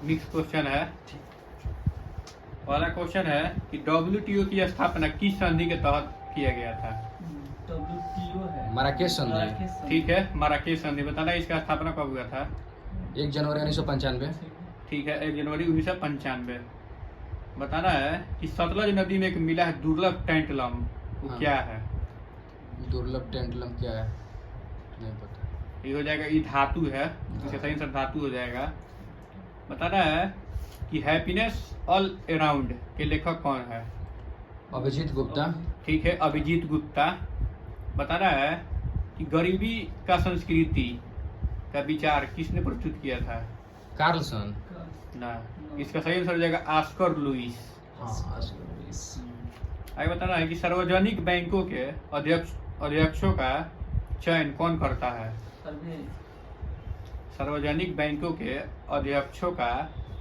Mix question है। पहला question है कि WTO की स्थापना किस संधि के तहत किया गया था? WTO है मराकेश संधि। ठीक है, मराकेश संधि। बताना इसका स्थापना कब हुआ था? 1 जनवरी 1995। ठीक है, 1 जनवरी 1995। बताना है कि सतलज नदी में एक मिला है दुर्लभ टेंटलम, वो क्या है? दुर्लभ टेंटलम क्या है? नहीं पता। ये हो जाएगा, ये धातु है, इसका सही आंसर धातु हो जाएगा। बताना है कि हैप्पीनेस ऑल अराउंड के लेखक कौन है? अभिजीत गुप्ता। ठीक है, अभिजीत गुप्ता। बताना है कि गरीबी का संस्कृति का विचार किसने प्रस्तुत किया था? कार्लसन। ना, इसका सही आंसर हो जाएगा ऑस्कर लुइस। आगे बताना है कि सार्वजनिक बैंकों के अध्यक्षों का चयन कौन करता है? सार्वजनिक बैंकों के अध्यक्षों का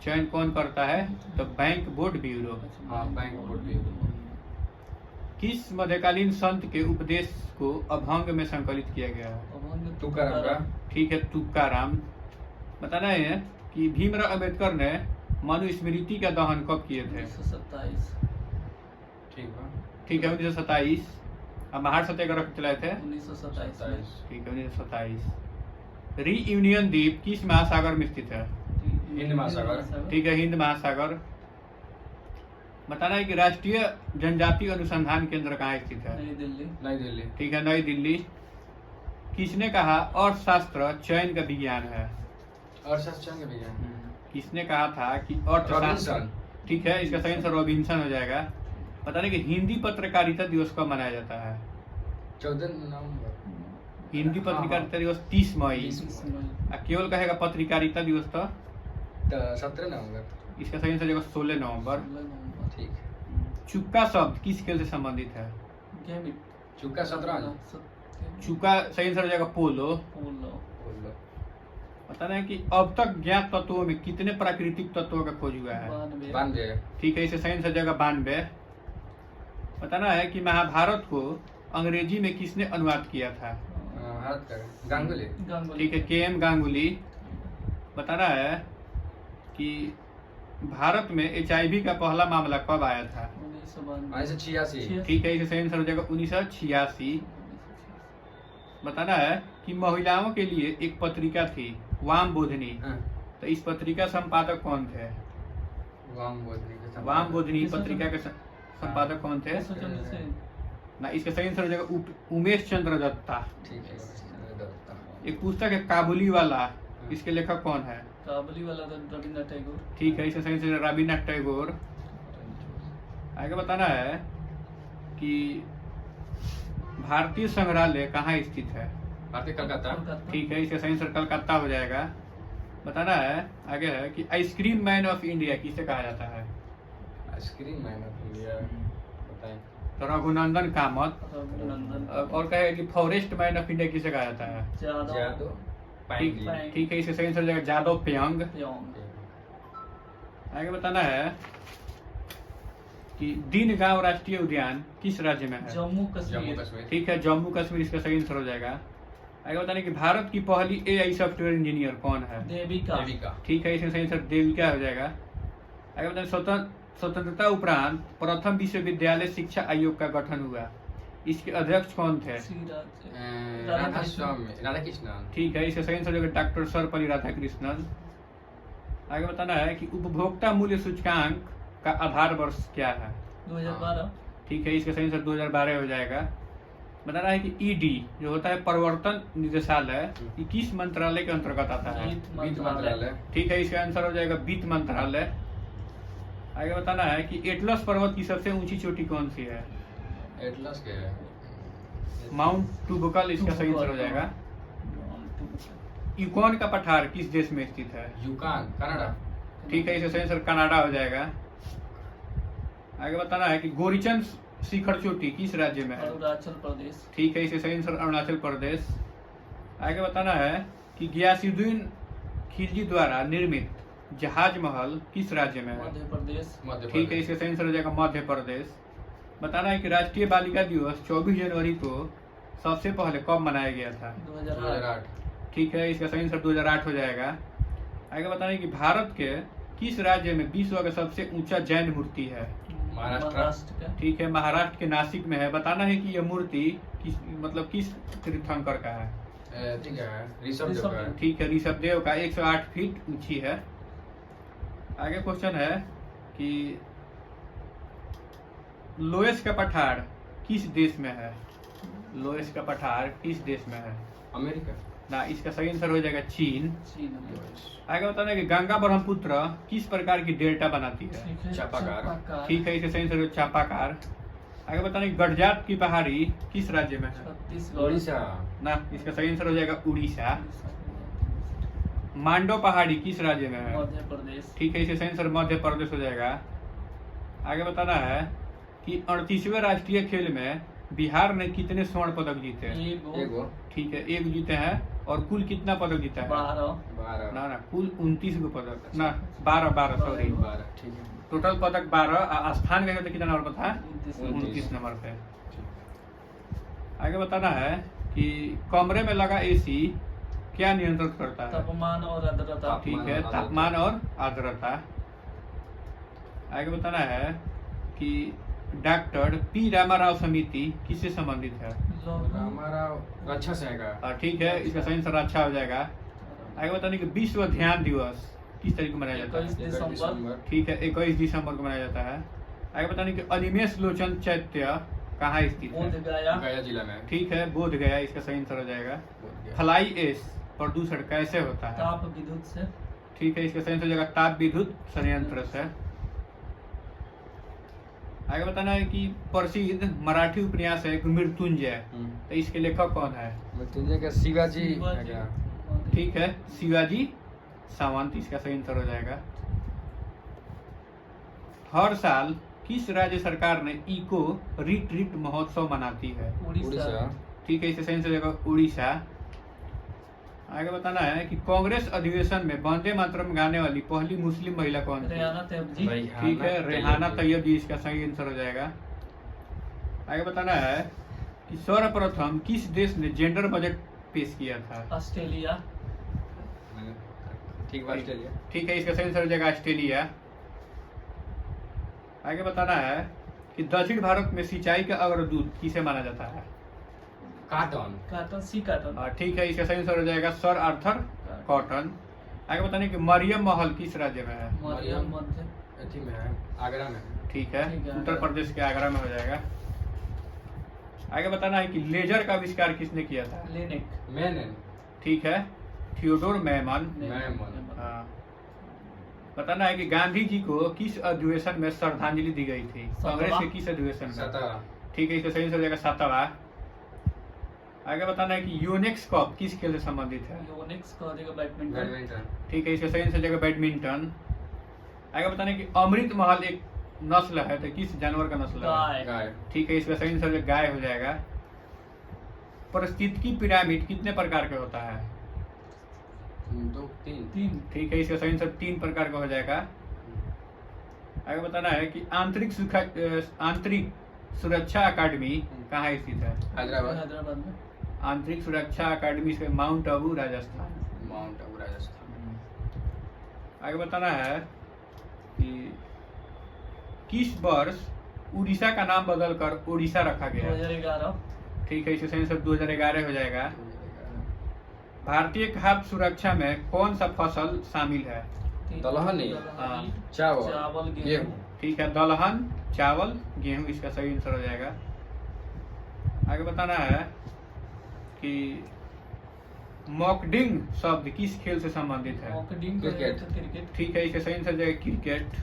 चयन कौन करता है? तो bank board bureau. Bank board bureau. किस मध्यकालीन संत के उपदेश को अभंग में संकलित किया गया है? तुकाराम का। ठीक है, तुकाराम। बताना है कि भीमराव अंबेडकर ने मनुस्मृति का दहन कब किए थे? 1927। ठीक है, 1927। अब महार सत्याग्रह चलाए थे 1927। ठीक है, 1927। रीयूनियन द्वीप किस महासागर में स्थित है? हिंद महासागर। ठीक है, हिंद महासागर। बताना है कि राष्ट्रीय जनजाति अनुसंधान केंद्र कहाँ स्थित है? नई दिल्ली। नई दिल्ली। ठीक है, नई दिल्ली। किसने कहा अर्थशास्त्र चयन का विज्ञान है? अर्थशास्त्र के विज्ञान। किसने कहा था कि अर्थशास्त्र? रॉबिन्सन। ठीक है, इसका सही आंसर रॉबिन्सन हो जाएगा। बताना कि हिंदी पत्रकारिता दिवस कब मनाया जाता है? 14 नवंबर। हिंदी पत्रकारिता दिवस 30 मई। केवल कहेगा पत्रकारिता दिवस तो 17 नवंबर। इसका सही आंसर हो जाएगा 16 नवंबर। ठीक है। चुक्का शब्द किस खेल से संबंधित है? चुका 17। चुका सही आंसर हो जाएगा पोलो। बताना है कि अब तक ज्ञात तत्वों में कितने प्राकृतिक तत्वों का खोज हुआ है? 92। ठीक है, इसे सही आंसर हो जाएगा 92। बताना है कि महाभारत को अंग्रेजी में किसने अनुवाद किया था? गांगुली। ठीक है, KM गांगुली। बताना है कि भारत में HIV का पहला मामला कब आया था? 1986। ठीक है, इसे सही आंसर हो जाएगा 1986। बताना है कि महिलाओं के लिए एक पत्रिका थी वाम बोधनी, तो इस पत्रिका संपादक कौन थे? वाम बोधनी पत्रिका के संपादक कौन थे? ना, इसका सही आंसर हो जाएगा उमेश चंद्र दत्ता। ठीक है। एक पुस्तक है काबुली वाला, इसके लेखक कौन है? काबुली वाला रविन्द्रनाथ टैगोर। ठीक है, इसका सही आंसर रविन्द्रनाथ टैगोर। आगे बताना है कि भारतीय संग्रहालय कहाँ स्थित है? भारतीय कलकत्ता। ठीक है, इसका सही आंसर कलकत्ता हो जाएगा। बताना है आगे है कि आइसक्रीम मैन ऑफ इंडिया किसे कहा जाता है? आइसक्रीम मैन ऑफ इंडिया बताएं। तो रघुनंदन कामत। और कहे कि फॉरेस्ट मैन ऑफ इंडिया किसे कहा जाता है? जादव पायेंगे। ठीक है, इसका सही आंसर हो जाएगा जादव पेयंग। आगे बताना है कि दीन गांव राष्ट्रीय उद्यान किस राज्य में है? जम्मू कश्मीर। ठीक है, जम्मू कश्मीर इसका सही आंसर हो जाएगा। आगे बताने कि भारत की पहली AI सॉफ्टवेयर इंजीनियर कौन है? देविका। ठीक है, इसका सही आंसर देविका हो जाएगा। आगे बताने स्वतंत्रता उपरांत प्रथम विश्वविद्यालय शिक्षा आयोग का गठन हुआ, इसके अध्यक्ष कौन थे? राधाकृष्णन। ठीक है, इसका सही आंसर हो जाएगा डॉक्टर सर्वपल्ली राधाकृष्णन। आगे बताना है कि उपभोक्ता मूल्य सूचकांक का आधार वर्ष क्या है? 2012। ठीक है, इसका सही आंसर 2012 हो जाएगा। बताना है कि ED जो होता है प्रवर्तन निदेशालय, ये किस मंत्रालय के अंतर्गत आता है? वित्त मंत्रालय। ठीक है, इसका आंसर हो जाएगा वित्त मंत्रालय। आगे बताना है कि एटलस पर्वत की सबसे ऊंची चोटी कौन सी है? एटलस के माउंट टूबकल इसका सही आंसर हो जाएगा। यूकॉन का पठार किस देश में स्थित है? यूकान कनाडा। ठीक है, इसका सही आंसर कनाडा हो जाएगा। आगे बताना है कि गोरीचंद शिखर चोटी किस राज्य में है? अरुणाचल प्रदेश। ठीक है, इसका सही आंसर अरुणाचल प्रदेश। आगे बताना है कि गियासुद्दीन खिलजी द्वारा निर्मित जहाज महल किस राज्य में है? मध्य प्रदेश। ठीक है, इसका सही आंसर हो जाएगा मध्य प्रदेश। बताना है कि राष्ट्रीय बालिका दिवस 24 जनवरी को सबसे पहले कब मनाया गया था? 2008। ठीक है, इसका सही आंसर 2008 हो जाएगा। आगे बताना है कि भारत के किस राज्य में विश्व का सबसे ऊंचा जैन मूर्ति है? महाराष्ट्र का। ठीक है, महाराष्ट्र के नासिक में है। बताना है कि यह मूर्ति किस तीर्थंकर का है? ठीक है, ऋषभ देव का है। ठीक है, ऋषभ देव का 108 फीट ऊंची है। आगे क्वेश्चन है कि लोएस का पठार किस देश में है? लोएस का पठार किस देश में है? अमेरिका। ना, इसका सही आंसर हो जाएगा चीन। चीन में। आगे बताना है कि गंगा ब्रह्मपुत्र किस प्रकार की डेल्टा बनाती है? ठीक है, चापाकार। ठीक है, इसका सही आंसर हो चापाकार। आगे बताना है कि गडजात की पहाड़ी किस राज्य में है? छत्तीसगढ़। उड़ीसा। ना, इसका सही आंसर हो जाएगा उड़ीसा। मांडो पहाड़ी किस राज्य में है? मध्य प्रदेश। ठीक है, इसका सही आंसर मध्य प्रदेश हो जाएगा। आगे बताना है कि 38वें राष्ट्रीय खेल में बिहार ने कितने स्वर्ण पदक जीते? एगो। ठीक है, एक जीते हैं। और कुल कितना पदक जीता है? 12। ना, कुल 29 गो पदक। ना, 12 सॉरी। 12, ठीक है। टोटल पदक 12। स्थान गए तो कितना नंबर पर था? 29। 29 नंबर पे। आगे बताना है कि कमरे में लगा एसी क्या नियंत्रित करता है? तापमान और आर्द्रता। ठीक है, तापमान और आर्द्रता। आगे बताना है कि डॉक्टर पी रामाराव समिति किससे संबंधित है? हमारा रक्षा से है। ठीक है, इसका सही आंसर अच्छा हो जाएगा। आगे बताने कि विश्व ध्यान दिवस किस तारीख को मनाया जाता है? 21 दिसंबर। ठीक है, 21 दिसंबर को मनाया जाता है। आगे बताने कि अनिमेष लोचन चैत्य कहाँ स्थित है? गया जिला में। ठीक है, बोध गया, इसका सही आंसर हो जाएगा। बोध गया। फ्लाई एश प्रदूषण कैसे होता है? ताप विद्युत से। ठीक है, इसका सही आंसर हो जाएगा ताप विद्युत संयंत्र से। आगे बताना है कि प्रसिद्ध मराठी उपन्यास है मृत्युंजय, तो इसके लेखक कौन है? मृत्युंजय का शिवाजी है शिवाजी। क्या? ठीक है, शिवाजी सावंत, इसका सही आंसर हो जाएगा। हर साल किस राज्य सरकार ने इको रिट्रीट महोत्सव मनाती है? उड़ीसा। ठीक है, इसका सही आंसर हो जाएगा उड़ीसा। आगे बताना है कि कांग्रेस अधिवेशन में वंदे मातरम गाने वाली पहली मुस्लिम महिला कौन थी? रेहाना तैयब जी। ठीक है, रेहाना तैयब जी, इसका सही आंसर हो जाएगा। आगे बताना है कि सर्वप्रथम किस देश ने जेंडर बजट पेश किया था? ऑस्ट्रेलिया। ठीक है, ऑस्ट्रेलिया। ठीक है, इसका सही आंसर हो जाएगा ऑस्ट्रेलिया। आगे बताना है कि दक्षिण भारत में सिंचाई का अग्रदूत किसे माना जाता है? काटन सी काटन। ठीक है, इसका सही आंसर हो जाएगा सर आर्थर कॉटन। आगे बताने कि मरियम महल किस राज्य में है? मरियम मध्य। अथी में है, आगरा में। ठीक है, ठीक है, उत्तर प्रदेश के आगरा में हो जाएगा। आगे बताना है कि लेजर का आविष्कार किसने किया था? लेनिक। मैंने। ठीक है, थियोडोर मैमन। हाँ। बताना है कि गांधी जी को किस अधिवेशन में श्रद्धांजलि दी गई थी? कांग्रेस के किस अधिवेशन में? 17। ठीक है, इसका सही हो जाएगा 7वां। आगे बताना है कि यूनेक्स कप किस खेल से संबंधित है? यूनिक्स का देगा बैडमिंटन। ठीक है, इसका सही हो जाएगा बैडमिंटन। आगे बताना है कि अमृत महल एक नस्ल है, तो किस जानवर का नस्ल है? गाय। ठीक है, इसका सही आंसर गाय हो जाएगा। परिस्थितिकी पिरामिड कितने प्रकार का होता है? 2, 3। 3। ठीक है, इसका सही आंसर 3 प्रकार का हो जाएगा। आगे बताना है कि आंतरिक सुरक्षा अकादमी कहाँ स्थित है? हैदराबाद में। आंतरिक सुरक्षा अकादमी से माउंट आबू राजस्थान। माउंट आबू राजस्थान। आगे बताना है कि किस वर्ष उड़ीसा का नाम बदलकर ओडिशा रखा गया? 2011। ठीक है, इसका सही आंसर 2011 हो जाएगा। भारतीय खाद्य सुरक्षा में कौन सा फसल शामिल है? दलहनी। हाँ। चावल गेहूं। ठीक है, दलहन चावल गेहूं, इसका सही आंसर हो जाएगा। आगे बताना है कि मॉकडिंग शब्द किस खेल से संबंधित है? क्रिकेट। ठीक है, इसका सही आंसर हो जाएगा क्रिकेट।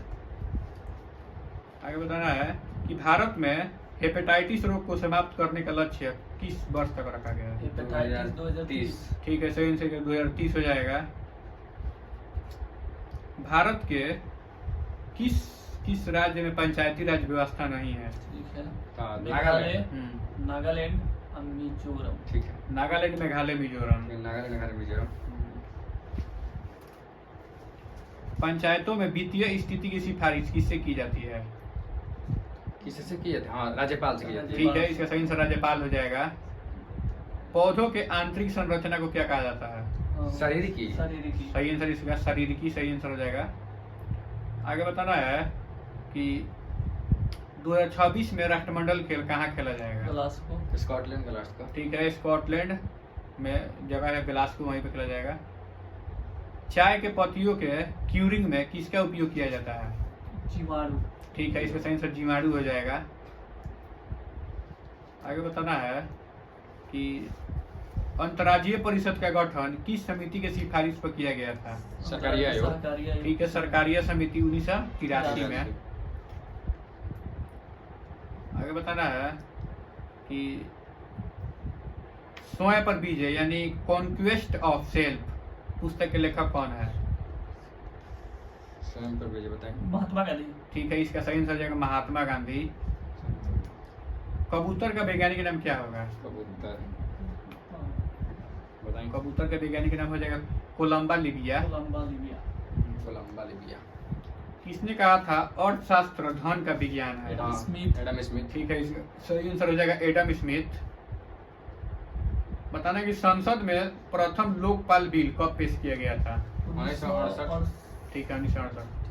आगे बताना है कि भारत में हेपेटाइटिस रोग को समाप्त करने का लक्ष्य किस वर्ष तक रखा गया है? हेपेटाइटिस 2030। ठीक है, सही आंसर 2030 हो जाएगा। भारत के किस राज्य में पंचायती राज व्यवस्था नहीं है? ठीक है, नागालैंड। नागालैंड और मिजोरम। ठीक है, नागालैंड, मेघालय, मिजोरम। नागालैंड, मिजोरम। पंचायतों में वित्तीय स्थिति की सिफारिश किससे की जाती है? किससे की जाती है? हाँ, राज्यपाल से की जाती है। ठीक है, इसका सही आंसर राज्यपाल हो जाएगा। पौधों के आंतरिक संरचना को क्या कहा जाता है? शारीरिकी। शारीरिकी। सही आंसर इसका शारीरिकी सही आंसर हो जाएगा। आगे बताना है कि 2026 में राष्ट्रमंडल खेल कहाँ खेला जाएगा? ग्लासगो। Scotland Glasgow. ठीक है, स्कॉटलैंड में जगह है ग्लासगो, वहीं पे खेला जाएगा। चाय के पत्तियों के क्यूरिंग में किसका उपयोग किया जाता है? जीवाणु। ठीक है, इसका सही आंसर जीवाणु हो जाएगा। आगे बताना है कि अंतर्राज्यीय परिषद का गठन किस समिति के सिफारिश पर किया गया था? सरकारी आयोग। सरकारी आयोग। ठीक है, सरकारिया समिति 1983 में। आगे बताना है कि स्वयं पर विजय यानी कॉन्क्वेस्ट ऑफ सेल्फ पुस्तक के लेखक कौन है? स्वयं पर विजय बताएंगे। महात्मा गांधी। ठीक है, इसका सही आंसर हो जाएगा महात्मा गांधी। कबूतर का वैज्ञानिक नाम क्या होगा? कबूतर हाँ, बताएंगे। कबूतर का वैज्ञानिक नाम हो जाएगा Columba Libya. Columba Libya. Columba Libya. किसने कहा था अर्थशास्त्र धन का विज्ञान है? Adam Smith. Adam Smith. ठीक है, इसका सही आंसर हो जाएगा एडम स्मिथ। बताना कि संसद में प्रथम लोकपाल बिल कब पेश किया गया था? 1968। ठीक है, 1968।